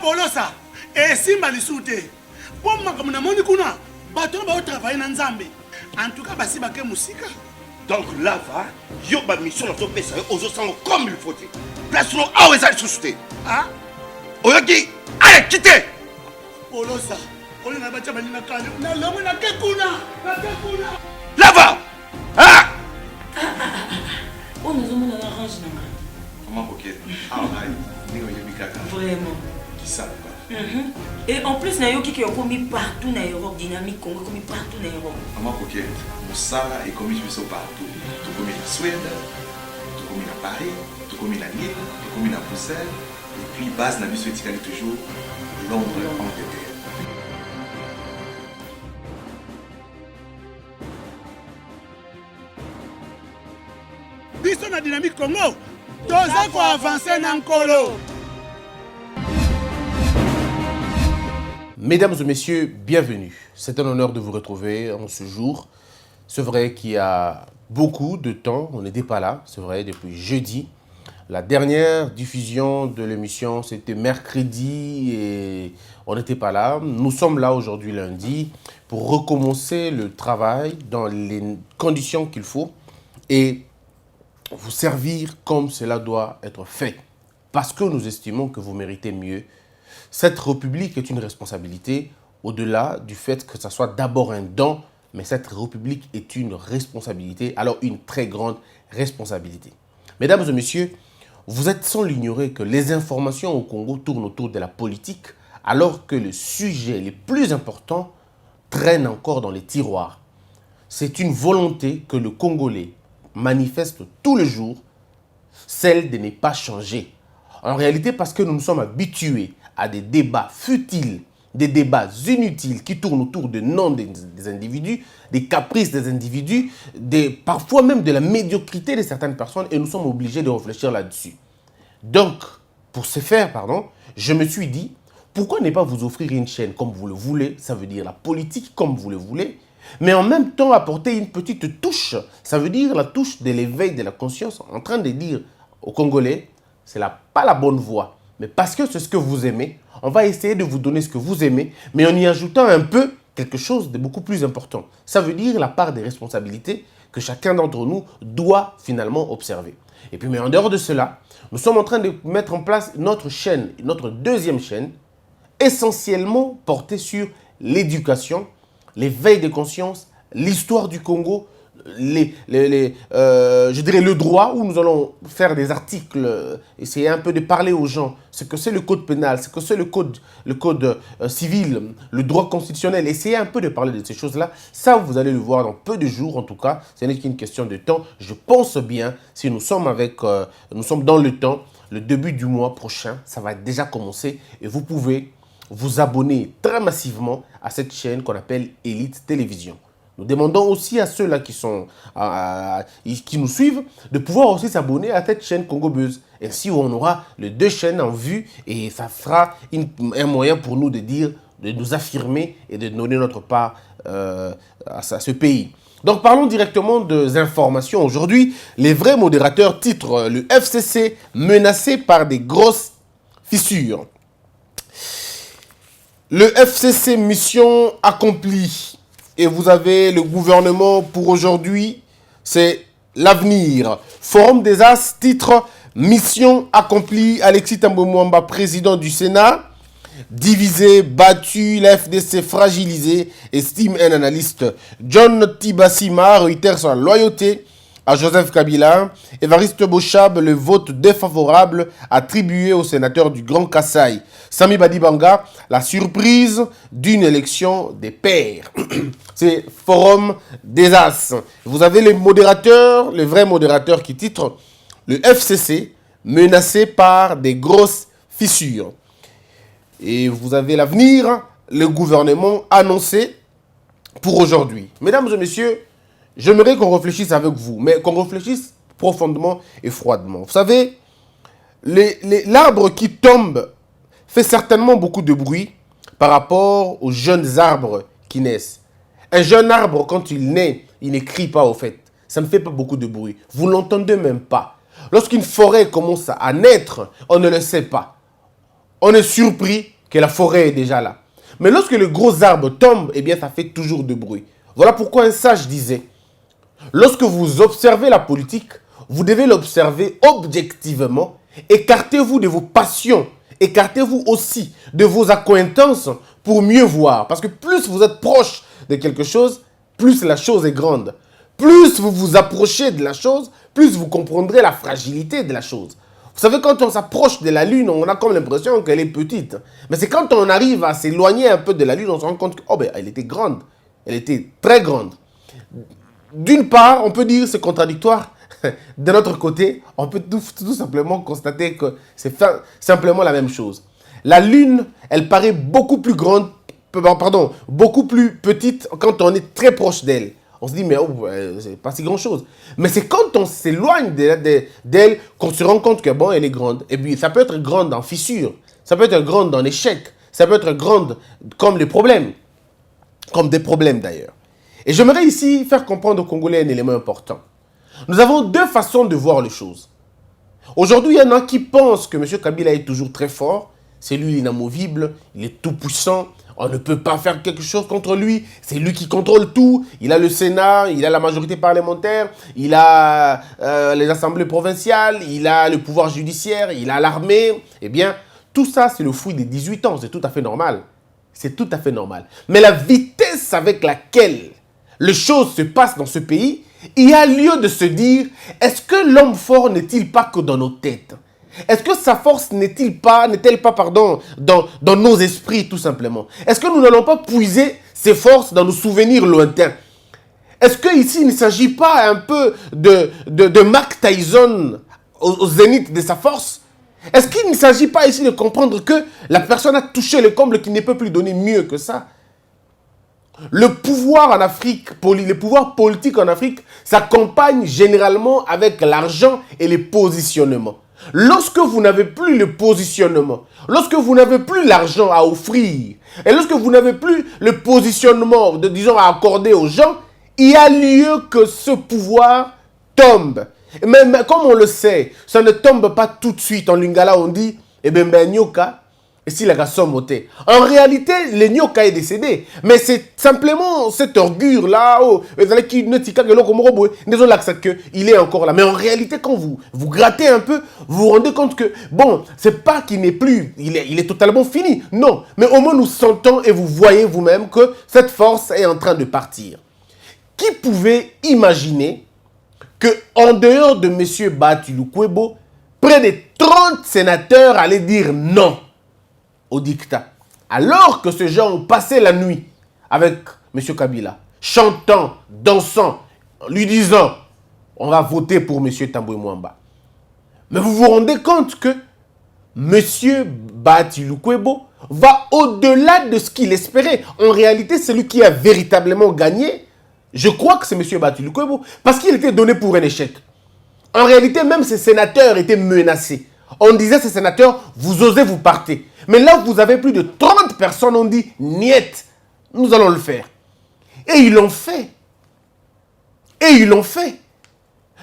Polosa, et Simba Lissoute. Pour moi, comme on a kuna, bateau va travailler dans Zambé. En tout cas, Basi Baké Moussika. Donc là, va, yo ba mission dans ton pays, aux autres comme il faut. Place nous à où est-ce société. Ah? Oyaki, allez, quittez. Polosa, on est là-bas, on a l'homme na Kekuna. Là-bas. Ah! On nous a mis dans la range. Comment ok? Ah, vraiment. Qui ça? Et en plus, il y a qui ont commis partout dans l'Europe, dynamique Congo, commis partout dans l'Europe. Comment ok? Moussala est commis partout. Tout commis en Suède, tout commis à Paris, tout commis à Lille, tout commis à Bruxelles. Et puis, base n'a vu toujours Londres, Angleterre. Biso na dynamique Congo, toza ko avancer na nkolo. Mesdames et messieurs, bienvenue. C'est un honneur de vous retrouver en ce jour. C'est vrai qu'il y a beaucoup de temps, on n'était pas là, c'est vrai, depuis jeudi. La dernière diffusion de l'émission, c'était mercredi et on n'était pas là. Nous sommes là aujourd'hui lundi pour recommencer le travail dans les conditions qu'il faut et vous servir comme cela doit être fait. Parce que nous estimons que vous méritez mieux. Cette république est une responsabilité au-delà du fait que ça soit d'abord un don, mais cette république est une responsabilité, alors une très grande responsabilité. Mesdames et messieurs, vous êtes sans l'ignorer que les informations au Congo tournent autour de la politique, alors que les sujets les plus importants traînent encore dans les tiroirs. C'est une volonté que le Congolais manifeste tous les jours, celle de ne pas changer. En réalité, parce que nous nous sommes habitués à des débats futiles, des débats inutiles qui tournent autour des noms des individus, des caprices des individus, parfois même de la médiocrité de certaines personnes, et nous sommes obligés de réfléchir là-dessus. Donc, pour ce faire, je me suis dit, pourquoi ne pas vous offrir une chaîne comme vous le voulez, ça veut dire la politique comme vous le voulez, mais en même temps apporter une petite touche, ça veut dire la touche de l'éveil de la conscience, en train de dire aux Congolais, c'est pas la bonne voie. Mais parce que c'est ce que vous aimez, on va essayer de vous donner ce que vous aimez, mais en y ajoutant un peu quelque chose de beaucoup plus important. Ça veut dire la part des responsabilités que chacun d'entre nous doit finalement observer. Et puis, mais en dehors de cela, nous sommes en train de mettre en place notre chaîne, notre deuxième chaîne, essentiellement portée sur l'éducation, l'éveil des consciences, l'histoire du Congo, je dirais le droit, où nous allons faire des articles, essayer un peu de parler aux gens, ce que c'est le code pénal, ce que c'est le code civil, le droit constitutionnel, essayer un peu de parler de ces choses-là. Ça, vous allez le voir dans peu de jours, en tout cas, ce n'est qu'une question de temps. Je pense bien, si nous sommes dans le temps, le début du mois prochain, ça va déjà commencer et vous pouvez vous abonner très massivement à cette chaîne qu'on appelle Elite Télévision. Nous demandons aussi à ceux-là qui nous suivent de pouvoir aussi s'abonner à cette chaîne Congo Buzz. Ainsi, on aura les deux chaînes en vue et ça sera un moyen pour nous de nous affirmer et de donner notre part à ce pays. Donc, parlons directement des informations. Aujourd'hui, les vrais modérateurs titrent le FCC menacé par des grosses fissures. Le FCC mission accomplie. Et vous avez le gouvernement pour aujourd'hui, c'est l'avenir. Forum des As, titre mission accomplie. Alexis Thambwe Mwamba, président du Sénat. Divisé, battu, la FDC fragilisé, estime un analyste. John Tibasima réitère sa loyauté à Joseph Kabila. Évariste Bochab, le vote défavorable attribué au sénateur du Grand Kassai. Sami Badibanga, la surprise d'une élection des pairs. C'est Forum des As. Vous avez les modérateurs, les vrais modérateurs qui titrent le FCC menacé par des grosses fissures. Et vous avez l'avenir, le gouvernement annoncé pour aujourd'hui. Mesdames et messieurs, j'aimerais qu'on réfléchisse avec vous, mais qu'on réfléchisse profondément et froidement. Vous savez, l'arbre qui tombe fait certainement beaucoup de bruit par rapport aux jeunes arbres qui naissent. Un jeune arbre, quand il naît, il ne crie pas au fait. Ça ne fait pas beaucoup de bruit. Vous ne l'entendez même pas. Lorsqu'une forêt commence à naître, on ne le sait pas. on est surpris que la forêt est déjà là. Mais lorsque le gros arbre tombe, eh bien, ça fait toujours de bruit. Voilà pourquoi un sage disait, lorsque vous observez la politique, vous devez l'observer objectivement. Écartez-vous de vos passions. Écartez-vous aussi de vos accointances pour mieux voir. Parce que plus vous êtes proche de quelque chose, plus la chose est grande. Plus vous vous approchez de la chose, plus vous comprendrez la fragilité de la chose. Vous savez, quand on s'approche de la Lune, on a comme l'impression qu'elle est petite. Mais c'est quand on arrive à s'éloigner un peu de la Lune, on se rend compte qu'elle était grande. Elle était très grande. D'une part, on peut dire que c'est contradictoire. De notre côté, on peut tout simplement constater que c'est simplement la même chose. La Lune, elle paraît beaucoup plus grande, beaucoup plus petite quand on est très proche d'elle. On se dit, mais c'est pas si grand-chose. Mais c'est quand on s'éloigne d'elle qu'on se rend compte que, bon, elle est grande. Et puis, ça peut être grande en fissure. Ça peut être grande en échec. Ça peut être grande comme les problèmes. Comme des problèmes, d'ailleurs. Et j'aimerais ici faire comprendre aux Congolais un élément important. Nous avons deux façons de voir les choses. Aujourd'hui, il y en a qui pensent que M. Kabila est toujours très fort. C'est lui l'inamovible, il est tout puissant. On ne peut pas faire quelque chose contre lui. C'est lui qui contrôle tout. Il a le Sénat, il a la majorité parlementaire, il a les assemblées provinciales, il a le pouvoir judiciaire, il a l'armée. Eh bien, tout ça, c'est le fruit des 18 ans. C'est tout à fait normal. C'est tout à fait normal. Mais la vitesse avec laquelle les choses se passent dans ce pays, il y a lieu de se dire, est-ce que l'homme fort n'est-il pas que dans nos têtes? Est-ce que sa force n'est-elle pas, dans nos esprits, tout simplement? Est-ce que nous n'allons pas puiser ses forces dans nos souvenirs lointains? Est-ce qu'ici, il ne s'agit pas un peu de Mike Tyson au zénith de sa force? Est-ce qu'il ne s'agit pas ici de comprendre que la personne a touché le comble qui ne peut plus donner mieux que ça? Le pouvoir en Afrique, les pouvoirs politiques en Afrique s'accompagnent généralement avec l'argent et les positionnements. Lorsque vous n'avez plus le positionnement, lorsque vous n'avez plus l'argent à offrir, et lorsque vous n'avez plus le positionnement, à accorder aux gens, il y a lieu que ce pouvoir tombe. Mais comme on le sait, ça ne tombe pas tout de suite. En lingala, on dit, nyoka, et si la garçon moté. En réalité, le nyoka est décédé. Mais c'est simplement cet orgueil-là, il est encore là. Mais en réalité, quand vous grattez un peu, vous vous rendez compte que, bon, c'est pas qu'il n'est plus, il est totalement fini. Non, mais au moins nous sentons et vous voyez vous-même que cette force est en train de partir. Qui pouvait imaginer qu'en dehors de M. Bati Lukwebo, près de 30 sénateurs allaient dire non au dictat. Alors que ces gens ont passé la nuit avec M. Kabila, chantant, dansant, lui disant on va voter pour M. Tambwe Mwamba. Mais vous vous rendez compte que M. Bati Lukwebo va au-delà de ce qu'il espérait. En réalité, celui qui a véritablement gagné, je crois que c'est M. Bati Lukwebo, parce qu'il était donné pour un échec. En réalité, même ces sénateurs étaient menacés. On disait, ces sénateurs, vous osez, vous partez. Mais là, vous avez plus de 30 personnes, on dit, niet, nous allons le faire. Et ils l'ont fait. Et ils l'ont fait.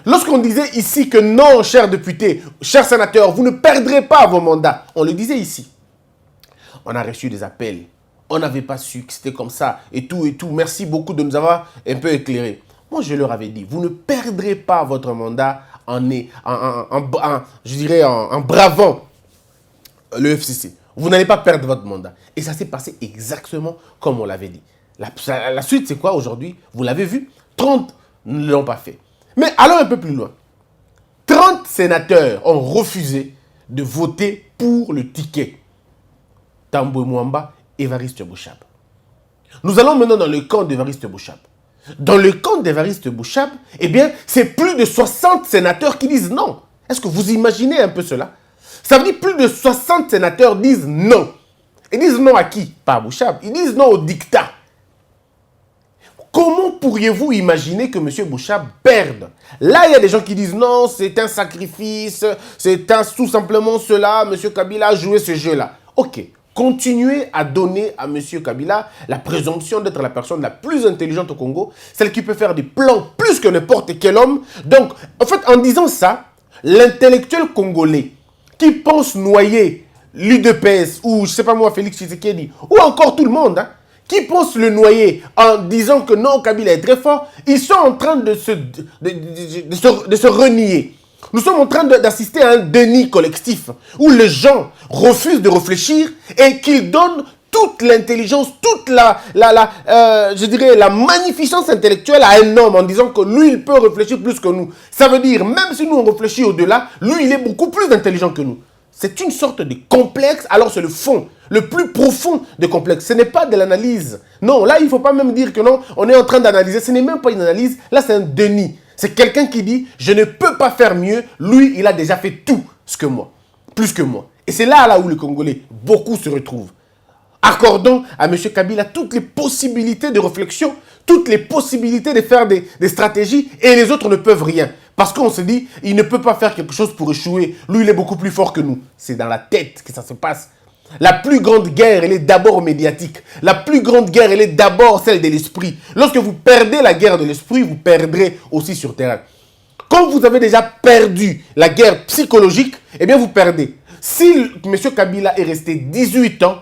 Lorsqu'on disait ici que non, chers députés, chers sénateurs, vous ne perdrez pas vos mandats, on le disait ici. On a reçu des appels. On n'avait pas su que c'était comme ça, et tout, et tout. Merci beaucoup de nous avoir un peu éclairés. Moi, je leur avais dit, vous ne perdrez pas votre mandat en bravant le FCC. Vous n'allez pas perdre votre mandat. Et ça s'est passé exactement comme on l'avait dit. La suite, c'est quoi aujourd'hui? Vous l'avez vu, 30 ne l'ont pas fait. Mais allons un peu plus loin. 30 sénateurs ont refusé de voter pour le ticket. Tambwe Mwamba, Évariste Bouchab. Nous allons maintenant dans le camp d'Évariste Bouchab. Dans le camp d'Évariste Bouchab, eh bien, c'est plus de 60 sénateurs qui disent non. Est-ce que vous imaginez un peu cela? Ça veut dire plus de 60 sénateurs disent non. Ils disent non à qui? Pas à Bouchab. Ils disent non au dictat. Comment pourriez-vous imaginer que M. Bouchab perde? Là, il y a des gens qui disent non, c'est un sacrifice, c'est tout simplement cela, M. Kabila a joué ce jeu-là. Ok. Continuez à donner à M. Kabila la présomption d'être la personne la plus intelligente au Congo, celle qui peut faire des plans plus que n'importe quel homme. Donc, en fait, en disant ça, l'intellectuel congolais qui pense noyer l'UDPS, ou je sais pas moi, Félix Tshisekedi, ou encore tout le monde, hein, qui pense le noyer en disant que non, Kabila est très fort, ils sont en train de se renier. Nous sommes en train d'assister à un déni collectif où les gens refusent de réfléchir et qu'ils donnent toute l'intelligence, toute je dirais, la magnificence intellectuelle à un homme en disant que lui, il peut réfléchir plus que nous. Ça veut dire, même si nous, on réfléchit au-delà, lui, il est beaucoup plus intelligent que nous. C'est une sorte de complexe, alors c'est le fond, le plus profond des complexes. Ce n'est pas de l'analyse. Non, là, il ne faut pas même dire que non, on est en train d'analyser. Ce n'est même pas une analyse, là, c'est un déni. C'est quelqu'un qui dit, je ne peux pas faire mieux. Lui, il a déjà fait tout ce que moi, plus que moi. Et c'est là où les Congolais, beaucoup se retrouvent. Accordons à M. Kabila toutes les possibilités de réflexion, toutes les possibilités de faire des stratégies, et les autres ne peuvent rien. Parce qu'on se dit, il ne peut pas faire quelque chose pour échouer. Lui, il est beaucoup plus fort que nous. C'est dans la tête que ça se passe. La plus grande guerre, elle est d'abord médiatique. La plus grande guerre, elle est d'abord celle de l'esprit. Lorsque vous perdez la guerre de l'esprit, vous perdrez aussi sur terrain. Quand vous avez déjà perdu la guerre psychologique, eh bien vous perdez. Si M. Kabila est resté 18 ans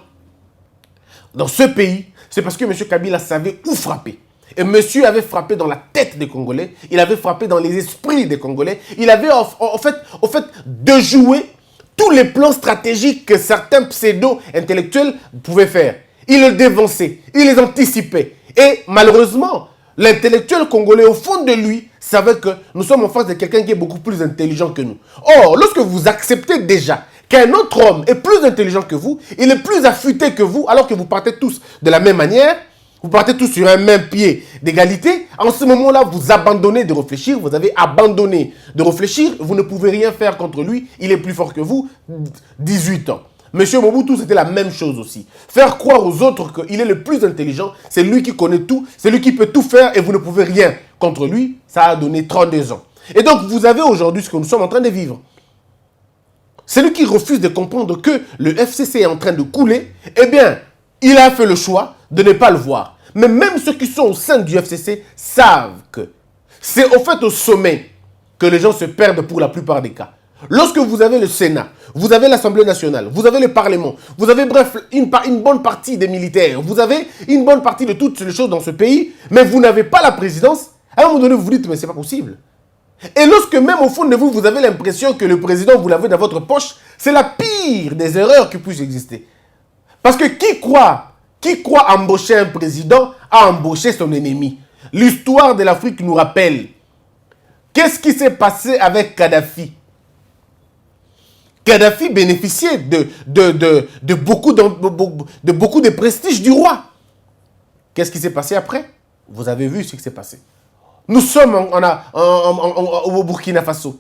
dans ce pays, c'est parce que M. Kabila savait où frapper. Et monsieur avait frappé dans la tête des Congolais, il avait frappé dans les esprits des Congolais, il avait en fait de jouer tous les plans stratégiques que certains pseudo-intellectuels pouvaient faire. Il les dévançait, il les anticipait. Et malheureusement, l'intellectuel congolais, au fond de lui, savait que nous sommes en face de quelqu'un qui est beaucoup plus intelligent que nous. Or, lorsque vous acceptez déjà qu'un autre homme est plus intelligent que vous, il est plus affûté que vous, alors que vous partez tous de la même manière, vous partez tous sur un même pied d'égalité, en ce moment-là, vous abandonnez de réfléchir, vous avez abandonné de réfléchir, vous ne pouvez rien faire contre lui, il est plus fort que vous, 18 ans. Monsieur Mobutu, c'était la même chose aussi. Faire croire aux autres qu'il est le plus intelligent, c'est lui qui connaît tout, c'est lui qui peut tout faire et vous ne pouvez rien contre lui, ça a donné 32 ans. Et donc, vous avez aujourd'hui ce que nous sommes en train de vivre. Celui qui refuse de comprendre que le FCC est en train de couler, eh bien, il a fait le choix de ne pas le voir. Mais même ceux qui sont au sein du FCC savent que c'est au fait au sommet que les gens se perdent pour la plupart des cas. Lorsque vous avez le Sénat, vous avez l'Assemblée nationale, vous avez le Parlement, vous avez bref une bonne partie des militaires, vous avez une bonne partie de toutes les choses dans ce pays, mais vous n'avez pas la présidence, à un moment donné vous vous dites mais c'est pas possible. Et lorsque même au fond de vous, vous avez l'impression que le président, vous l'avez dans votre poche, c'est la pire des erreurs qui puissent exister. Parce que qui croit embaucher un président a embauché son ennemi. L'histoire de l'Afrique nous rappelle. Qu'est-ce qui s'est passé avec Kadhafi? Kadhafi bénéficiait de beaucoup de prestige du roi. Qu'est-ce qui s'est passé après? Vous avez vu ce qui s'est passé. Nous sommes au Burkina Faso.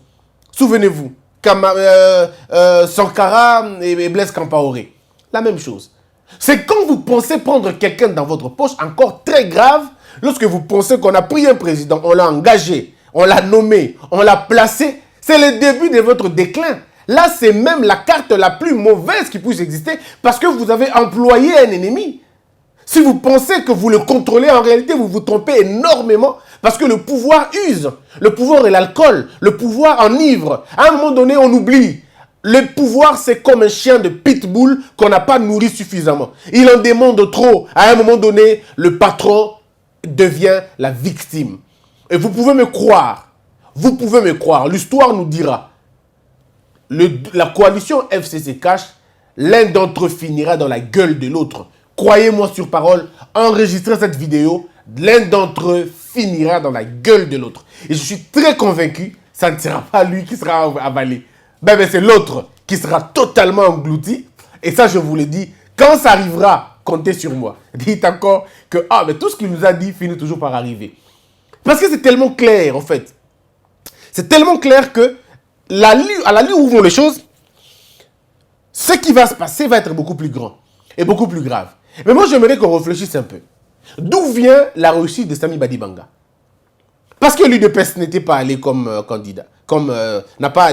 Souvenez-vous, Sankara et Blaise Compaoré. La même chose. C'est quand vous pensez prendre quelqu'un dans votre poche, encore très grave, lorsque vous pensez qu'on a pris un président, on l'a engagé, on l'a nommé, on l'a placé, c'est le début de votre déclin. Là, c'est même la carte la plus mauvaise qui puisse exister parce que vous avez employé un ennemi. Si vous pensez que vous le contrôlez, en réalité, vous vous trompez énormément parce que le pouvoir use. Le pouvoir est l'alcool. Le pouvoir enivre. À un moment donné, on oublie. Le pouvoir, c'est comme un chien de pitbull qu'on n'a pas nourri suffisamment. Il en demande trop. À un moment donné, le patron devient la victime. Et vous pouvez me croire. Vous pouvez me croire. L'histoire nous dira. La coalition FCC cache, l'un d'entre eux finira dans la gueule de l'autre. Croyez-moi sur parole, enregistrez cette vidéo, l'un d'entre eux finira dans la gueule de l'autre. Et je suis très convaincu, ça ne sera pas lui qui sera avalé. Ben c'est l'autre qui sera totalement englouti. Et ça, je vous le dis, quand ça arrivera, comptez sur moi. Dites encore que mais tout ce qu'il nous a dit finit toujours par arriver. Parce que c'est tellement clair, en fait. C'est tellement clair que à la lieu où vont les choses, ce qui va se passer va être beaucoup plus grand et beaucoup plus grave. Mais moi, j'aimerais qu'on réfléchisse un peu. D'où vient la réussite de Samy Badibanga? Parce que l'UDPS n'était pas allé comme candidat,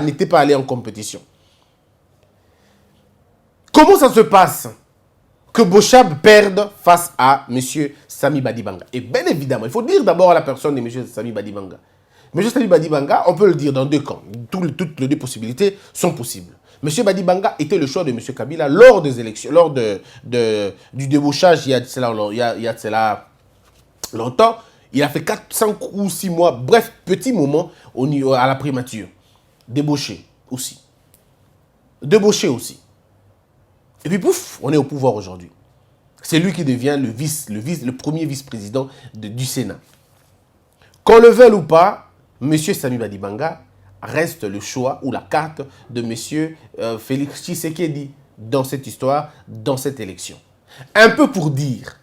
n'était pas allé en compétition. Comment ça se passe que Bochab perde face à M. Samy Badibanga? Et bien évidemment, il faut dire d'abord à la personne de M. Samy Badibanga. M. Sami Badibanga, on peut le dire dans deux camps. Toutes les deux possibilités sont possibles. M. Badibanga était le choix de M. Kabila lors des élections, lors du débauchage il y a de cela longtemps. Il a fait 4, 5 ou 6 mois, bref, petit moment à la primature. Débauché aussi. Et puis pouf, on est au pouvoir aujourd'hui. C'est lui qui devient le premier vice-président du Sénat. Qu'on le veuille ou pas, M. Sami Badibanga reste le choix ou la carte de M. Félix Tshisekedi dans cette histoire, dans cette élection. Un peu pour dire,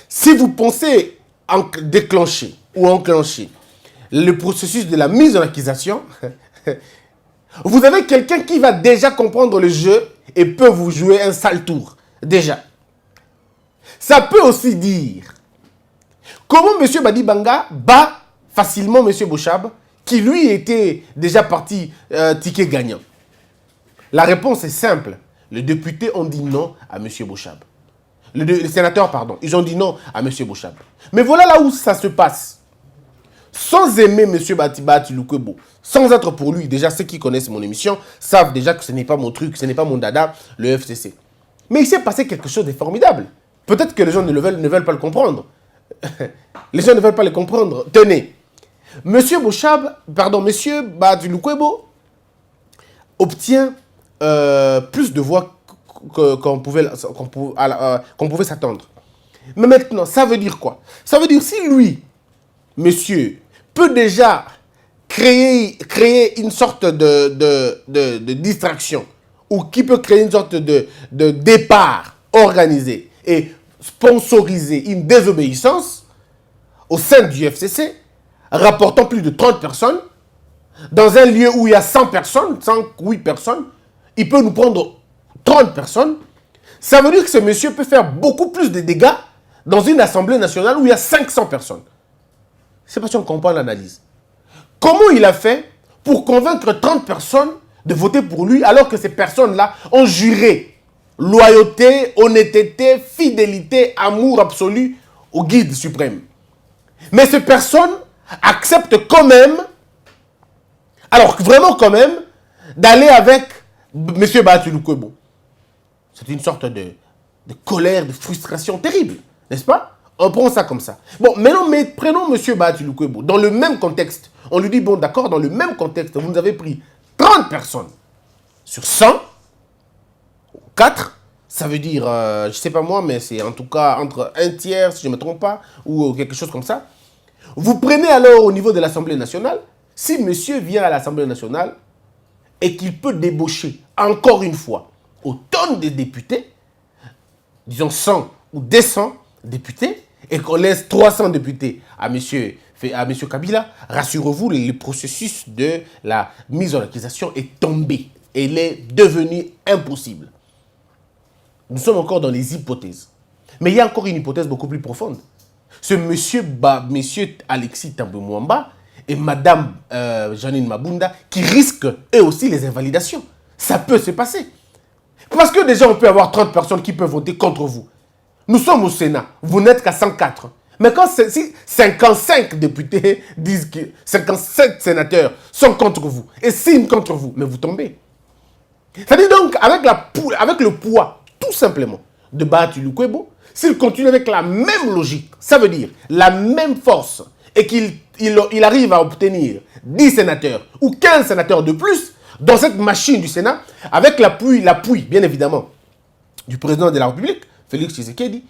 si vous pensez déclencher ou enclencher le processus de la mise en accusation, vous avez quelqu'un qui va déjà comprendre le jeu et peut vous jouer un sale tour. Déjà. Ça peut aussi dire comment M. Badibanga bat facilement M. Bochab, qui lui était déjà parti ticket gagnant. La réponse est simple. Les députés ont dit non à M. Bochab. Les sénateurs, pardon, ils ont dit non à M. Bochab. Mais voilà là où ça se passe. Sans aimer M. Bati Lukwebo, sans être pour lui, déjà ceux qui connaissent mon émission savent déjà que ce n'est pas mon truc, ce n'est pas mon dada, le FCC. Mais il s'est passé quelque chose de formidable. Peut-être que les gens ne veulent pas le comprendre. Les gens ne veulent pas le comprendre. Tenez, M. Bati Lukwebo obtient plus de voix qu'on pouvait s'attendre. Mais maintenant, ça veut dire quoi? Ça veut dire si lui, monsieur, peut déjà créer une sorte de distraction ou qui peut créer une sorte de départ organisé et sponsoriser une désobéissance au sein du FCC, rapportant plus de 30 personnes, dans un lieu où il y a 100 personnes, 108 personnes, il peut nous prendre 30 personnes. Ça veut dire que ce monsieur peut faire beaucoup plus de dégâts dans une assemblée nationale où il y a 500 personnes. C'est pas si on comprend l'analyse. Comment il a fait pour convaincre 30 personnes de voter pour lui alors que ces personnes-là ont juré loyauté, honnêteté, fidélité, amour absolu au guide suprême. Mais ces personnes acceptent quand même, alors vraiment quand même, d'aller avec M. Bati Lukwebo. C'est une sorte de colère, de frustration terrible, n'est-ce pas? On prend ça comme ça. Bon, maintenant, prenons M. Bati Lukwebo. Dans le même contexte, on lui dit, bon, d'accord, dans le même contexte, vous nous avez pris 30 personnes sur 100, 4, ça veut dire, je ne sais pas moi, mais c'est en tout cas entre un tiers, si je ne me trompe pas, ou quelque chose comme ça. Vous prenez alors au niveau de l'Assemblée nationale, si monsieur vient à l'Assemblée nationale et qu'il peut débaucher encore une fois autant de députés, disons 100 ou 200 députés, et qu'on laisse 300 députés à M. Kabila, rassurez-vous, le processus de la mise en accusation est tombé. Elle est devenue impossible. Nous sommes encore dans les hypothèses. Mais il y a encore une hypothèse beaucoup plus profonde. Ce monsieur Alexis Thambwe Mwamba et Madame Janine Mabunda qui risquent eux aussi les invalidations. Ça peut se passer. Parce que déjà on peut avoir 30 personnes qui peuvent voter contre vous. Nous sommes au Sénat, vous n'êtes qu'à 104. Mais quand si 55 députés disent que 57 sénateurs sont contre vous et signent contre vous, mais vous tombez. C'est-à-dire donc, avec le poids, tout simplement, de Bati Lukwebo, s'il continue avec la même logique, ça veut dire la même force, et qu'il arrive à obtenir 10 sénateurs ou 15 sénateurs de plus dans cette machine du Sénat, avec l'appui, bien évidemment, du président de la République, Félix Tshisekedi,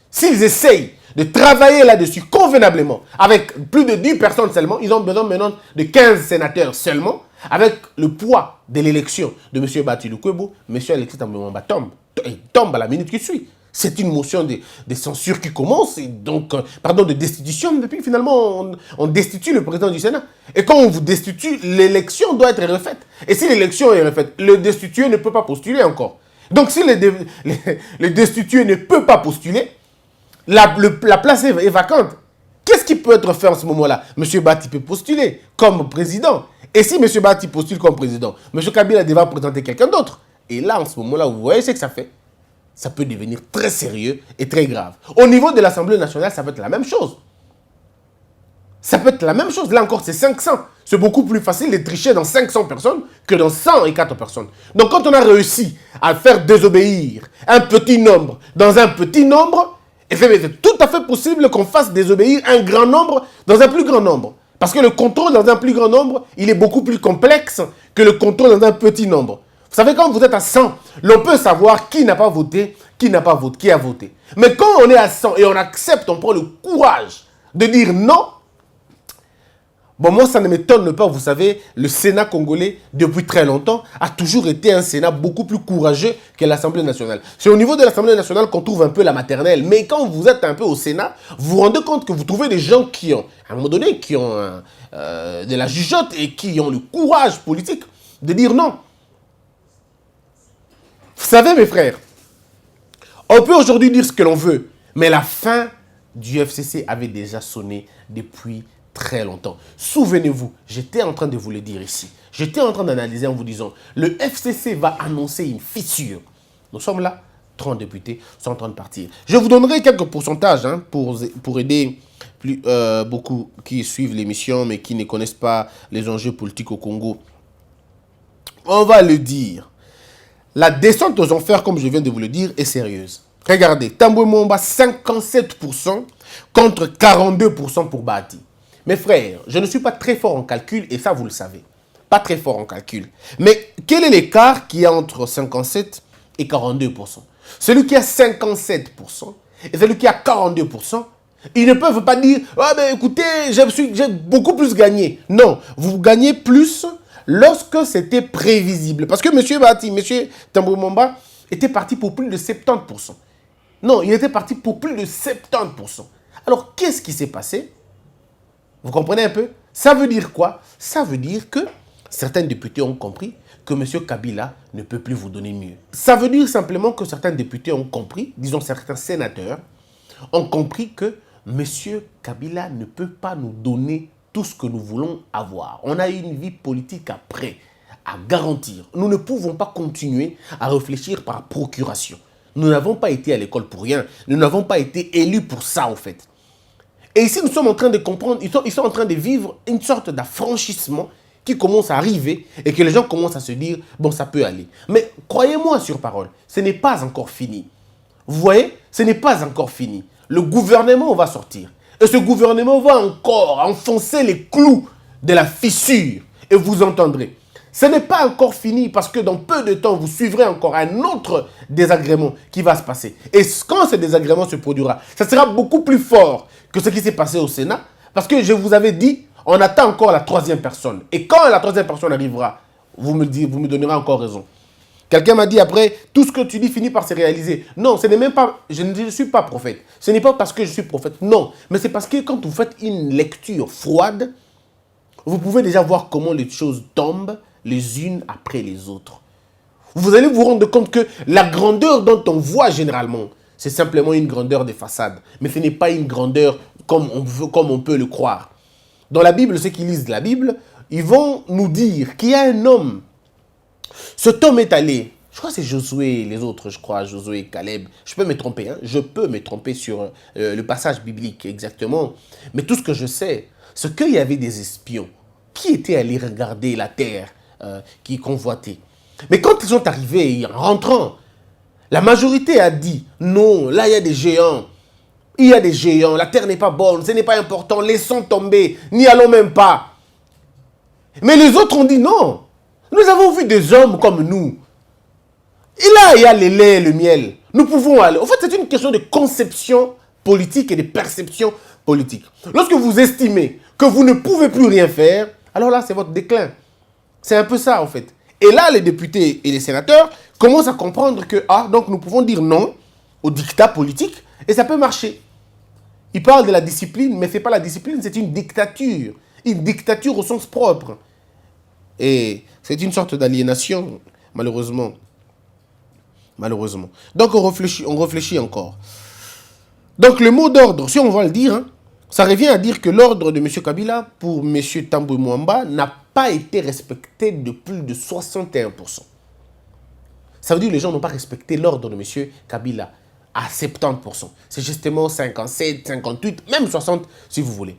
s'ils essayent de travailler là-dessus convenablement, avec plus de 10 personnes seulement, ils ont besoin maintenant de 15 sénateurs seulement, avec le poids de l'élection de M. Bati Lukwebo, M. Alexis Thambwe Mwamba tombe à la minute qui suit. C'est une motion de censure qui commence, et donc, de destitution, depuis finalement on destitue le président du Sénat. Et quand on vous destitue, l'élection doit être refaite. Et si l'élection est refaite, le destitué ne peut pas postuler encore. Donc si le destitué ne peut pas postuler, la place est vacante. Qu'est-ce qui peut être fait en ce moment-là? M. Bati peut postuler comme président. Et si M. Bati postule comme président, M. Kabila devra présenter quelqu'un d'autre. Et là, en ce moment-là, vous voyez ce que ça fait. Ça peut devenir très sérieux et très grave. Au niveau de l'Assemblée nationale, ça va être la même chose. Ça peut être la même chose. Là encore, c'est 500. C'est beaucoup plus facile de tricher dans 500 personnes que dans 104 personnes. Donc, quand on a réussi à faire désobéir un petit nombre dans un petit nombre, c'est tout à fait possible qu'on fasse désobéir un grand nombre dans un plus grand nombre. Parce que le contrôle dans un plus grand nombre, il est beaucoup plus complexe que le contrôle dans un petit nombre. Vous savez, quand vous êtes à 100, l'on peut savoir qui n'a pas voté, qui n'a pas voté, qui a voté. Mais quand on est à 100 et on accepte, on prend le courage de dire non. Bon, moi, ça ne m'étonne pas. Vous savez, le Sénat congolais, depuis très longtemps, a toujours été un Sénat beaucoup plus courageux que l'Assemblée nationale. C'est au niveau de l'Assemblée nationale qu'on trouve un peu la maternelle. Mais quand vous êtes un peu au Sénat, vous vous rendez compte que vous trouvez des gens qui ont, à un moment donné, qui ont de la jugeote et qui ont le courage politique de dire non. Vous savez, mes frères, on peut aujourd'hui dire ce que l'on veut, mais la fin du FCC avait déjà sonné depuis très longtemps. Souvenez-vous, j'étais en train de vous le dire ici. J'étais en train d'analyser en vous disant, le FCC va annoncer une fissure. Nous sommes là, 30 députés sont en train de partir. Je vous donnerai quelques pourcentages pour aider beaucoup qui suivent l'émission mais qui ne connaissent pas les enjeux politiques au Congo. On va le dire. La descente aux enfers, comme je viens de vous le dire, est sérieuse. Regardez, Tambwe Mwamba, 57% contre 42% pour Bahati. Mes frères, je ne suis pas très fort en calcul, et ça, vous le savez. Pas très fort en calcul. Mais quel est l'écart qu'il y a entre 57 et 42%? Celui qui a 57% et celui qui a 42%, ils ne peuvent pas dire « Ah ben écoutez, j'ai beaucoup plus gagné ». Non, vous gagnez plus lorsque c'était prévisible. Parce que M. Bahati, M. Tambwe Mwamba était parti pour plus de 70%. Non, il était parti pour plus de 70%. Alors, qu'est-ce qui s'est passé? Vous comprenez un peu? Ça veut dire quoi? Ça veut dire que certains députés ont compris que M. Kabila ne peut plus vous donner mieux. Ça veut dire simplement que certains députés ont compris, disons certains sénateurs, ont compris que M. Kabila ne peut pas nous donner tout ce que nous voulons avoir. On a une vie politique après à garantir. Nous ne pouvons pas continuer à réfléchir par procuration. Nous n'avons pas été à l'école pour rien. Nous n'avons pas été élus pour ça, en fait. Et ici, nous sommes en train de comprendre, ils sont en train de vivre une sorte d'affranchissement qui commence à arriver et que les gens commencent à se dire, bon, ça peut aller. Mais croyez-moi sur parole, ce n'est pas encore fini. Vous voyez, ce n'est pas encore fini. Le gouvernement va sortir. Et ce gouvernement va encore enfoncer les clous de la fissure. Et vous entendrez. Ce n'est pas encore fini parce que dans peu de temps, vous suivrez encore un autre désagrément qui va se passer. Et quand ce désagrément se produira, ça sera beaucoup plus fort que ce qui s'est passé au Sénat. Parce que je vous avais dit, on attend encore la troisième personne. Et quand la troisième personne arrivera, vous me donnerez encore raison. Quelqu'un m'a dit après, tout ce que tu dis finit par se réaliser. Non, ce n'est même pas, je ne suis pas prophète. Ce n'est pas parce que je suis prophète, non. Mais c'est parce que quand vous faites une lecture froide, vous pouvez déjà voir comment les choses tombent les unes après les autres. Vous allez vous rendre compte que la grandeur dont on voit généralement, c'est simplement une grandeur des façades. Mais ce n'est pas une grandeur comme on peut le croire. Dans la Bible, ceux qui lisent la Bible, ils vont nous dire qu'il y a un homme. Cet homme est allé, je crois que c'est Josué, les autres, je crois, Josué et Caleb. Je peux me tromper, hein? Je peux me tromper sur le passage biblique exactement. Mais tout ce que je sais, c'est qu'il y avait des espions qui étaient allés regarder la terre qui convoitait. Mais quand ils sont arrivés, en rentrant, la majorité a dit, non, là il y a des géants. Il y a des géants, la terre n'est pas bonne, ce n'est pas important, laissons tomber, n'y allons même pas. Mais les autres ont dit non. Nous avons vu des hommes comme nous. Et là, il y a le lait et le miel. Nous pouvons aller. En fait, c'est une question de conception politique et de perception politique. Lorsque vous estimez que vous ne pouvez plus rien faire, alors là, c'est votre déclin. C'est un peu ça, en fait. Et là, les députés et les sénateurs commencent à comprendre que, donc nous pouvons dire non au dictat politique et ça peut marcher. Ils parlent de la discipline, mais ce n'est pas la discipline, c'est une dictature. Une dictature au sens propre. Et c'est une sorte d'aliénation, malheureusement. Malheureusement. Donc on réfléchit encore. Donc le mot d'ordre, si on va le dire, ça revient à dire que l'ordre de M. Kabila pour M. Tambwe Mwamba n'a pas été respecté de plus de 61%. Ça veut dire que les gens n'ont pas respecté l'ordre de M. Kabila à 70%. C'est justement 57, 58, même 60 si vous voulez.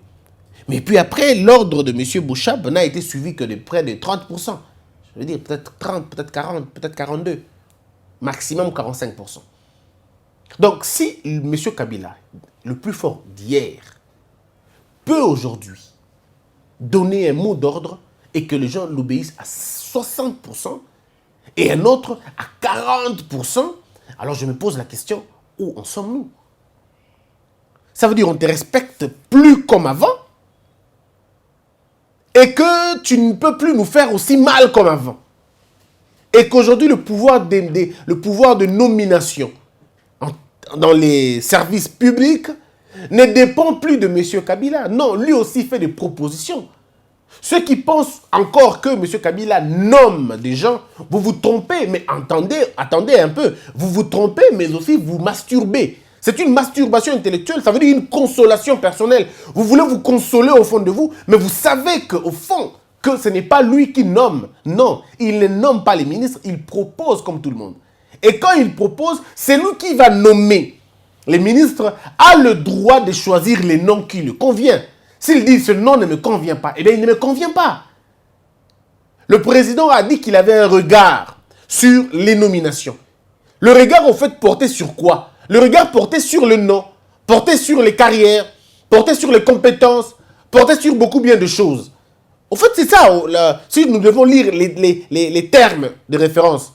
Mais puis après, l'ordre de M. Bouchab n'a été suivi que de près de 30%. Je veux dire, peut-être 30, peut-être 40, peut-être 42. Maximum 45%. Donc, si M. Kabila, le plus fort d'hier, peut aujourd'hui donner un mot d'ordre et que les gens l'obéissent à 60% et un autre à 40%, alors je me pose la question, où en sommes-nous? Ça veut dire qu'on ne te respecte plus comme avant et que tu ne peux plus nous faire aussi mal comme avant. Et qu'aujourd'hui, le pouvoir de nomination dans les services publics ne dépend plus de M. Kabila. Non, lui aussi fait des propositions. Ceux qui pensent encore que M. Kabila nomme des gens, vous vous trompez, mais attendez un peu. Vous vous trompez, mais aussi vous masturbez. C'est une masturbation intellectuelle, ça veut dire une consolation personnelle. Vous voulez vous consoler au fond de vous, mais vous savez qu'au fond, que ce n'est pas lui qui nomme. Non, il ne nomme pas les ministres, il propose comme tout le monde. Et quand il propose, c'est lui qui va nommer. Les ministres a le droit de choisir les noms qui lui conviennent. S'il dit ce nom ne me convient pas, eh bien il ne me convient pas. Le président a dit qu'il avait un regard sur les nominations. Le regard au fait porté sur quoi? Le regard porté sur le nom, porté sur les carrières, porté sur les compétences, porté sur beaucoup bien de choses. Au fait, c'est ça, si nous devons lire les termes de référence.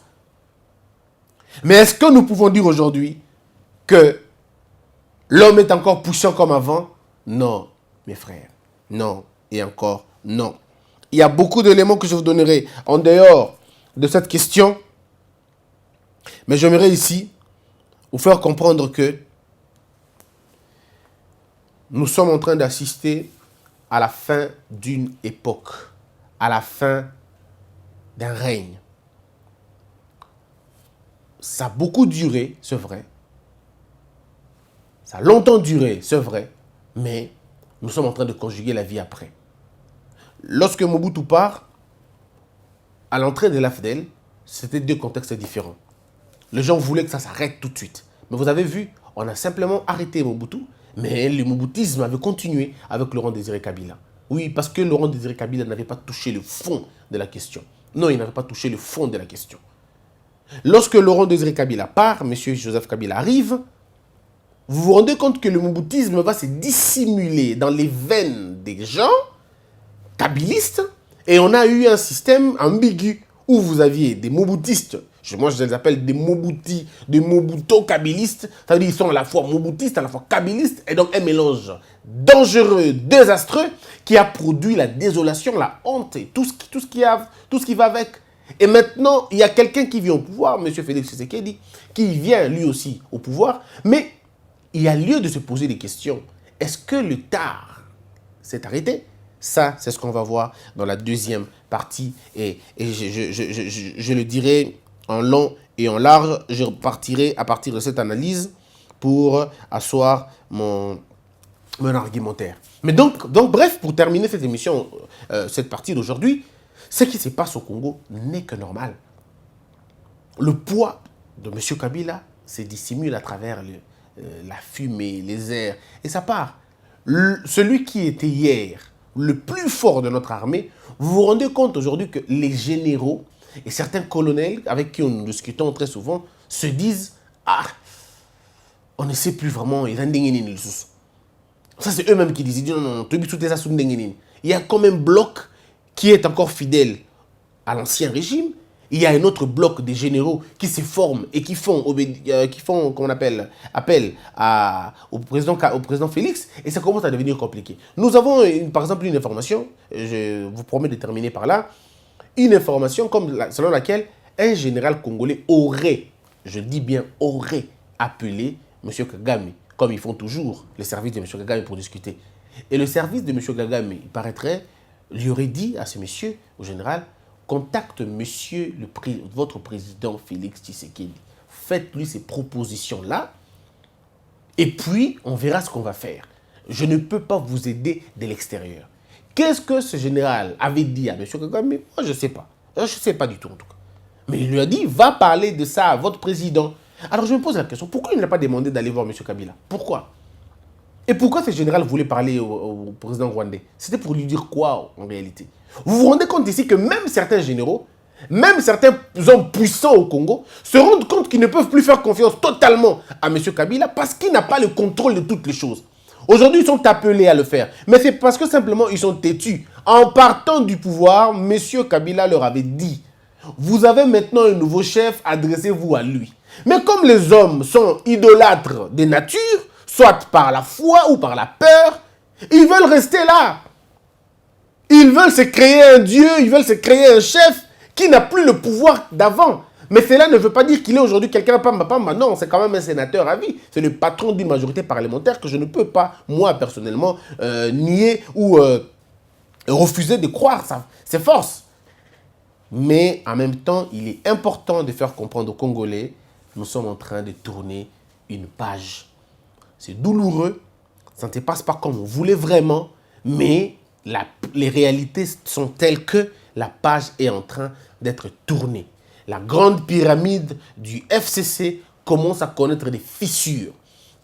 Mais est-ce que nous pouvons dire aujourd'hui que l'homme est encore puissant comme avant? Non, mes frères. Non, et encore non. Il y a beaucoup d'éléments que je vous donnerai en dehors de cette question. Mais j'aimerais ici vous faire comprendre que nous sommes en train d'assister à la fin d'une époque, à la fin d'un règne. Ça a beaucoup duré, c'est vrai. Ça a longtemps duré, c'est vrai. Mais nous sommes en train de conjuguer la vie après. Lorsque Mobutu part, à l'entrée de l'AFDEL, c'était deux contextes différents. Les gens voulaient que ça s'arrête tout de suite. Mais vous avez vu, on a simplement arrêté Mobutu, mais le moboutisme avait continué avec Laurent Désiré Kabila. Oui, parce que Laurent Désiré Kabila n'avait pas touché le fond de la question. Non, il n'avait pas touché le fond de la question. Lorsque Laurent Désiré Kabila part, M. Joseph Kabila arrive, vous vous rendez compte que le moboutisme va se dissimuler dans les veines des gens kabilistes, et on a eu un système ambigu où vous aviez des moboutistes, moi je les appelle des moboutis, des mobuto-kabilistes, ça veut dire qu'ils sont à la fois moboutistes, à la fois kabilistes, et donc un mélange dangereux, désastreux, qui a produit la désolation, la honte, et tout ce qui va avec. Et maintenant, il y a quelqu'un qui vient au pouvoir, M. Félix Tshisekedi, qui vient lui aussi au pouvoir, mais il y a lieu de se poser des questions. Est-ce que le tard s'est arrêté? Ça, c'est ce qu'on va voir dans la deuxième partie. Et je le dirai en long et en large. Je partirai à partir de cette analyse pour asseoir mon argumentaire. Mais donc, bref, pour terminer cette émission, cette partie d'aujourd'hui, ce qui se passe au Congo n'est que normal. Le poids de M. Kabila se dissimule à travers la fumée, les airs, et ça part. Celui qui était hier le plus fort de notre armée, vous vous rendez compte aujourd'hui que les généraux et certains colonels avec qui nous discutons très souvent se disent « Ah, on ne sait plus vraiment, ça c'est eux-mêmes qui disent « Non, il y a comme un bloc qui est encore fidèle à l'ancien régime. Il y a un autre bloc de généraux qui se forment et qui font comment on appel au président Félix, et ça commence à devenir compliqué. Nous avons par exemple une information, je vous promets de terminer par là, une information selon laquelle un général congolais aurait, je dis bien aurait, appelé M. Kagame, comme ils font toujours les services de M. Kagame pour discuter. Et le service de M. Kagame, il paraîtrait, lui aurait dit à ce monsieur, au général, contacte votre président Félix Tshisekedi. Faites-lui ces propositions-là. Et puis, on verra ce qu'on va faire. Je ne peux pas vous aider de l'extérieur. Qu'est-ce que ce général avait dit à M. Kagame? Moi, je ne sais pas. Je ne sais pas du tout, en tout cas. Mais il lui a dit, va parler de ça à votre président. Alors, je me pose la question, pourquoi il n'a pas demandé d'aller voir M. Kabila? Pourquoi? Et pourquoi ce général voulait parler au président rwandais? C'était pour lui dire quoi en réalité? Vous vous rendez compte ici que même certains généraux, même certains hommes puissants au Congo se rendent compte qu'ils ne peuvent plus faire confiance totalement à M. Kabila parce qu'il n'a pas le contrôle de toutes les choses. Aujourd'hui, ils sont appelés à le faire. Mais c'est parce que simplement, ils sont têtus. En partant du pouvoir, M. Kabila leur avait dit, vous avez maintenant un nouveau chef, adressez-vous à lui. Mais comme les hommes sont idolâtres de nature, soit par la foi ou par la peur, ils veulent rester là. Ils veulent se créer un dieu, ils veulent se créer un chef qui n'a plus le pouvoir d'avant. Mais cela ne veut pas dire qu'il est aujourd'hui quelqu'un pamba. Non, c'est quand même un sénateur à vie. C'est le patron d'une majorité parlementaire que je ne peux pas, moi, personnellement, nier ou refuser de croire ses forces. Mais en même temps, il est important de faire comprendre aux Congolais, nous sommes en train de tourner une page. C'est douloureux, ça ne se passe pas comme on voulait vraiment, mais les réalités sont telles que la page est en train d'être tournée. La grande pyramide du FCC commence à connaître des fissures.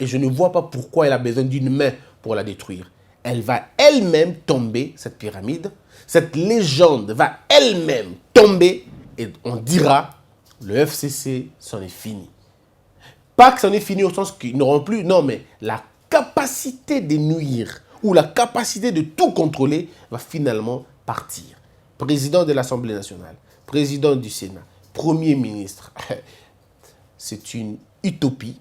Et je ne vois pas pourquoi elle a besoin d'une main pour la détruire. Elle va elle-même tomber, cette pyramide. Cette légende va elle-même tomber et on dira, le FCC, c'en est fini. Pas que c'en est fini au sens qu'ils n'auront plus, non, mais la capacité de nuire ou la capacité de tout contrôler va finalement partir. Président de l'Assemblée nationale, président du Sénat, Premier ministre, c'est une utopie,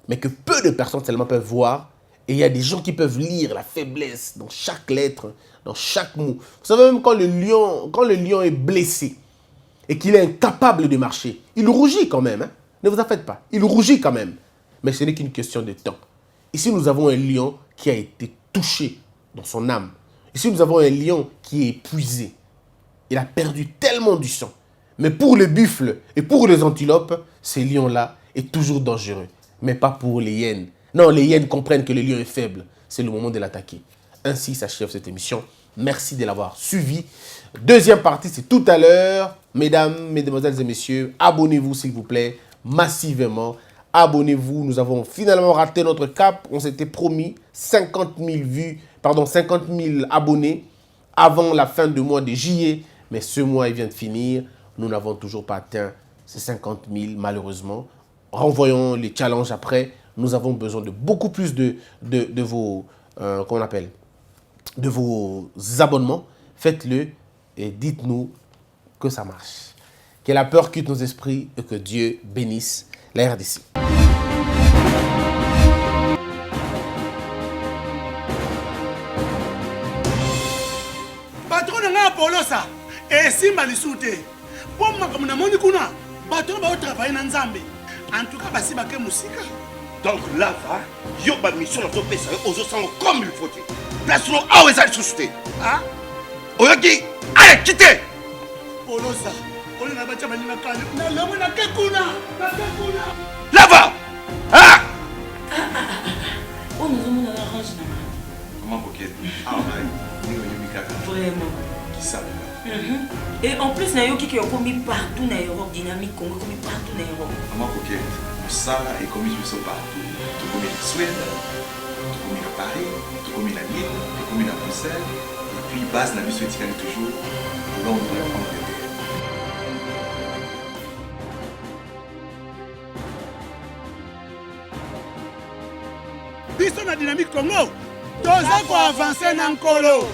mais que peu de personnes seulement peuvent voir. Et il y a des gens qui peuvent lire la faiblesse dans chaque lettre, dans chaque mot. Vous savez, même quand le lion est blessé et qu'il est incapable de marcher, il rougit quand même. Hein? Ne vous en faites pas, il rougit quand même. Mais ce n'est qu'une question de temps. Ici, nous avons un lion qui a été touché dans son âme. Ici, nous avons un lion qui est épuisé. Il a perdu tellement du sang. Mais pour les buffles et pour les antilopes, ce lion-là est toujours dangereux. Mais pas pour les hyènes. Non, les hyènes comprennent que le lion est faible. C'est le moment de l'attaquer. Ainsi s'achève cette émission. Merci de l'avoir suivi. Deuxième partie, c'est tout à l'heure. Mesdames, mesdemoiselles et messieurs, abonnez-vous s'il vous plaît, massivement. Abonnez-vous. Nous avons finalement raté notre cap. On s'était promis 50 000 abonnés avant la fin du mois de juillet. Mais ce mois, il vient de finir. Nous n'avons toujours pas atteint ces 50 000, malheureusement. Renvoyons les challenges après. Nous avons besoin de beaucoup plus de vos, comment on appelle, de vos abonnements. Faites-le et dites-nous que ça marche. Que la peur quitte nos esprits et que Dieu bénisse la RDC. Patron nga Polosa, esimba lisute. Pour makamuna moni kuna, patron ba travailler na Nzambe. En tout cas, basi bake musika. Donc là, va, yo ba mission na to pesa yo ozo sango comme il faut. Place no awe za susute. Ah? Oyoki, allez quitter. Polosa, on na bacha bani na kale. Na lomo na kekuna, na kekuna. Là va. Ah! Oh, nous avons un orange. Comment coquette? Ah ouais, Vraiment. qui savent. Et en plus, Nayo qui est commis partout dans l'Europe, dynamique Congo, commis partout dans l'Europe. Comment coquette? Ça est commis partout. Tout comme en Suède, tout comme à Paris, tout comme à Lille, tout comme à Bruxelles. Et puis, base la mission est toujours Londres, Angleterre. Biso na dynamique Congo, toza ko avancer na nkolo.